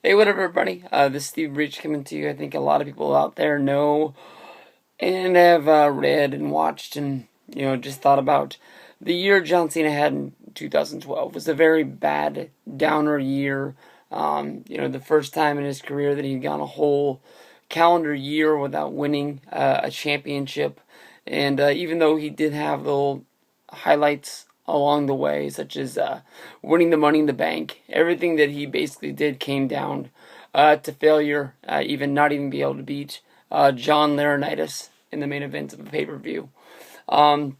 Hey, what up, everybody? This is Steve Breach coming to you. I think a lot of people out there know and have read and watched and, just thought about the year John Cena had in 2012 was a very bad downer year. The first time in his career that he'd gone a whole calendar year without winning a championship. And even though he did have little highlights along the way, such as winning the Money in the Bank, everything that he basically did came down to failure, even not even be able to beat John Laurinaitis in the main event of a pay-per-view. I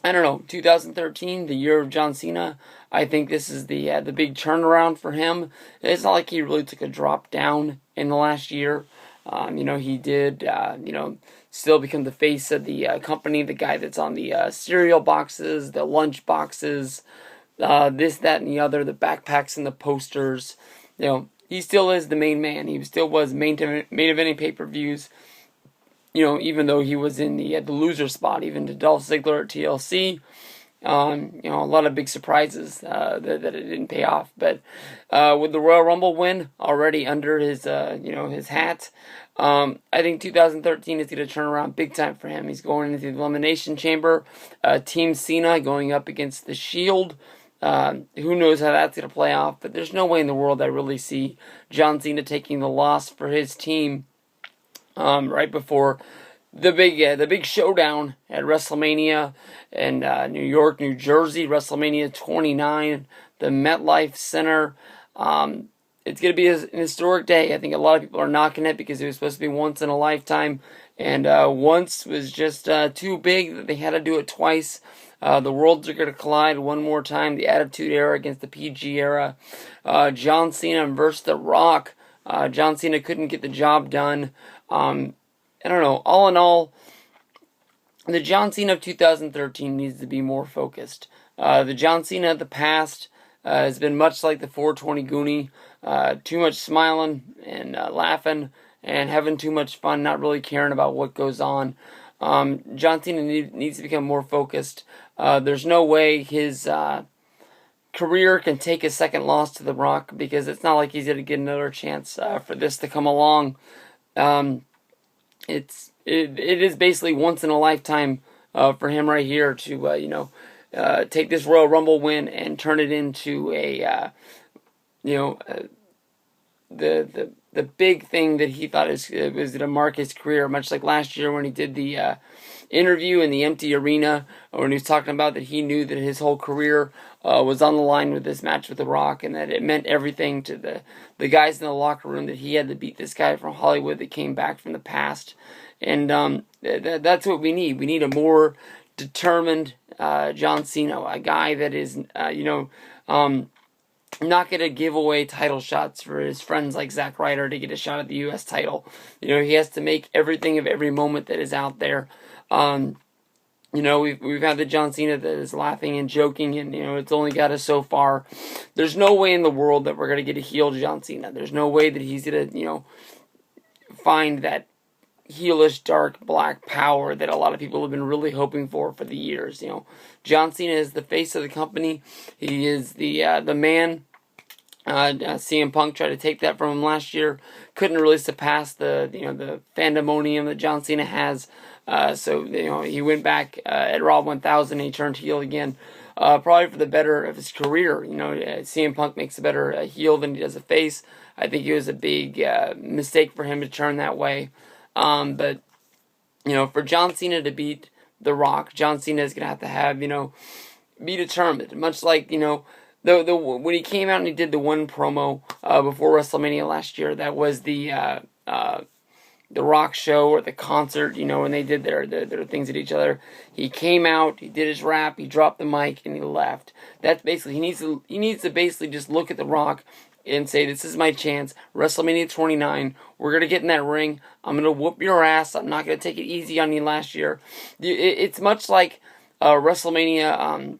don't know, 2013, the year of John Cena. I think this is the big turnaround for him. It's not like he really took a drop down in the last year. He did, still become the face of the company, the guy that's on the cereal boxes, the lunch boxes, this, that, and the other, the backpacks and the posters. He still is the main man. He still was main eventing pay-per-views. Even though he was in the loser spot, even to Dolph Ziggler at TLC. A lot of big surprises that it didn't pay off. But with the Royal Rumble win already under his his hat, I think 2013 is going to turn around big time for him. He's going into the Elimination Chamber, Team Cena going up against the Shield. Who knows how that's going to play off? But there's no way in the world I really see John Cena taking the loss for his team right before the big showdown at WrestleMania in New York, New Jersey, WrestleMania 29, the MetLife Center. It's going to be an historic day. I think a lot of people are knocking it because it was supposed to be once in a lifetime, and once was just too big that they had to do it twice. The worlds are going to collide one more time. The Attitude Era against the PG Era. John Cena versus The Rock. John Cena couldn't get the job done. I don't know. All in all, the John Cena of 2013 needs to be more focused. The John Cena of the past has been much like the 420 Goonie. Too much smiling and laughing and having too much fun, not really caring about what goes on. John Cena needs to become more focused. There's no way his career can take a second loss to The Rock because it's not like he's going to get another chance for this to come along. It is basically once in a lifetime for him right here to take this Royal Rumble win and turn it into a the big thing that he thought was going to mark his career, much like last year when he did the interview in the empty arena, when he was talking about that he knew that his whole career was on the line with this match with The Rock, and that it meant everything to the guys in the locker room, that he had to beat this guy from Hollywood that came back from the past. And that's what we need. We need a more determined John Cena, a guy that is, not going to give away title shots for his friends like Zack Ryder to get a shot at the U.S. title. He has to make everything of every moment that is out there. We've had the John Cena that is laughing and joking, and it's only got us so far. There's no way in the world that we're going to get a heel John Cena. There's no way that he's going to find that heelish, dark, black power that a lot of people have been really hoping for the years. John Cena is the face of the company. He is the man. CM Punk tried to take that from him last year. Couldn't really surpass the fandomonium that John Cena has. So he went back at Raw 1000 and he turned heel again. Probably for the better of his career. CM Punk makes a better heel than he does a face. I think it was a big mistake for him to turn that way. But for John Cena to beat The Rock, John Cena is gonna have to be determined. Much like when he came out and he did the one promo before WrestleMania last year, that was the Rock show or the concert, when they did their things at each other. He came out, he did his rap, he dropped the mic, and he left. That's basically he needs to basically just look at The Rock and say, this is my chance. WrestleMania 29, we're going to get in that ring. I'm going to whoop your ass. I'm not going to take it easy on you last year. It's much like WrestleMania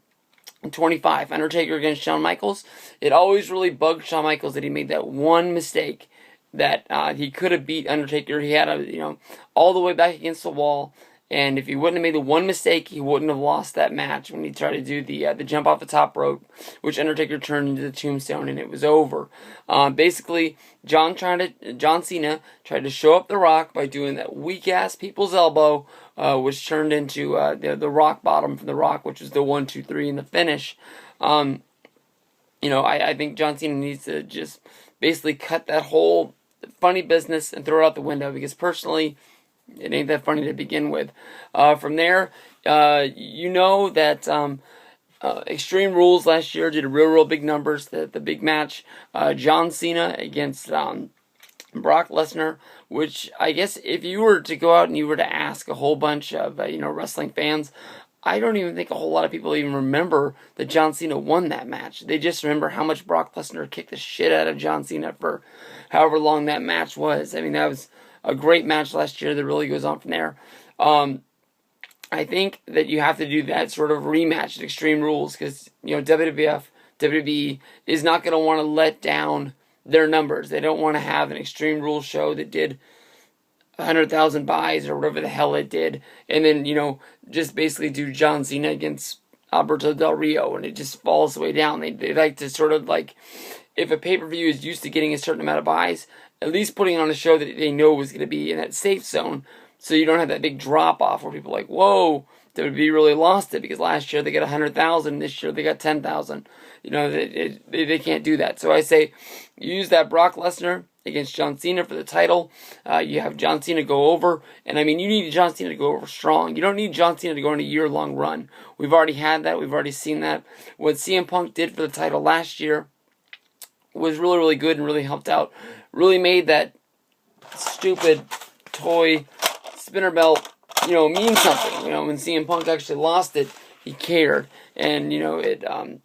25, Undertaker against Shawn Michaels. It always really bugged Shawn Michaels that he made that one mistake that he could have beat Undertaker. He had all the way back against the wall, And if he wouldn't have made the one mistake, he wouldn't have lost that match when he tried to do the jump off the top rope, which Undertaker turned into the tombstone, and it was over. Basically, John Cena tried to show up The Rock by doing that weak ass people's elbow, which turned into the rock bottom from The Rock, which was the 1-2-3 in the finish. I think John Cena needs to just basically cut that whole funny business and throw it out the window, because personally, it ain't that funny to begin with. From there, that Extreme Rules last year did real big numbers. The big match, John Cena against Brock Lesnar, which I guess if you were to go out and you were to ask a whole bunch of wrestling fans, I don't even think a whole lot of people even remember that John Cena won that match. They just remember how much Brock Lesnar kicked the shit out of John Cena for however long that match was. I mean, that was a great match last year that really goes on from there. I think that you have to do that sort of rematch at Extreme Rules, because WWE is not going to want to let down their numbers. They don't want to have an Extreme Rules show that did 100,000 buys or whatever the hell it did, and then just basically do John Cena against Alberto Del Rio, and it just falls the way down. They like to sort of like, if a pay-per-view is used to getting a certain amount of buys, at least putting on a show that they know is going to be in that safe zone, so you don't have that big drop-off where people are like, whoa, WWE really lost it, because last year they got 100,000, this year they got 10,000. They can't do that. So I say, use that Brock Lesnar against John Cena for the title. You have John Cena go over, and I mean, you need John Cena to go over strong. You don't need John Cena to go on a year-long run. We've already had that. We've already seen that. What CM Punk did for the title last year was really good and really helped out. Really made that stupid toy spinner belt, mean something. When CM Punk actually lost it, he cared, and it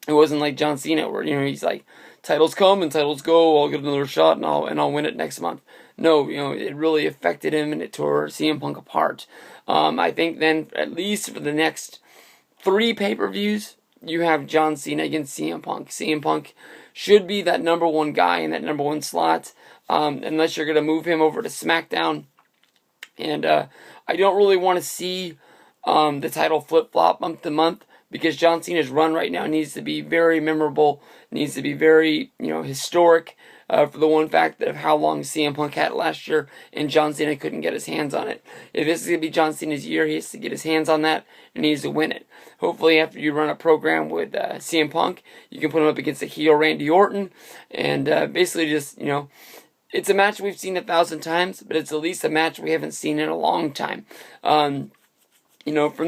wasn't like John Cena where he's like, titles come and titles go, I'll get another shot and I'll win it next month. No, it really affected him, and it tore CM Punk apart. I think then, at least for the next 3 pay-per-views, you have John Cena against CM Punk. CM Punk should be that number 1 guy in that number 1 slot, unless you're going to move him over to SmackDown. And I don't really want to see the title flip-flop month to month, because John Cena's run right now needs to be very memorable, needs to be very, historic, for the one fact of how long CM Punk had it last year, and John Cena couldn't get his hands on it. If this is going to be John Cena's year, he has to get his hands on that, and he needs to win it. Hopefully, after you run a program with CM Punk, you can put him up against a heel Randy Orton, and basically just, it's a match we've seen 1,000 times, but it's at least a match we haven't seen in a long time. From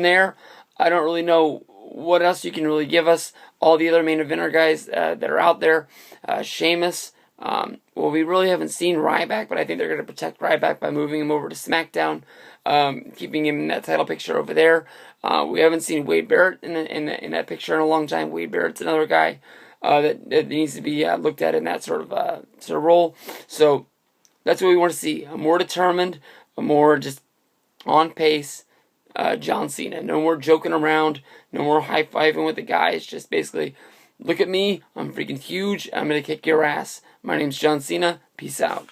there, I don't really know what else you can really give us. All the other main eventer guys that are out there, Sheamus. We really haven't seen Ryback, but I think they're going to protect Ryback by moving him over to SmackDown, keeping him in that title picture over there. We haven't seen Wade Barrett in that picture in a long time. Wade Barrett's another guy that needs to be looked at in that sort of role. So that's what we want to see: a more determined, a more just on pace John Cena. No more joking around, no more high-fiving with the guys. Just basically, look at me, I'm freaking huge, I'm going to kick your ass. My name's John Cena, peace out.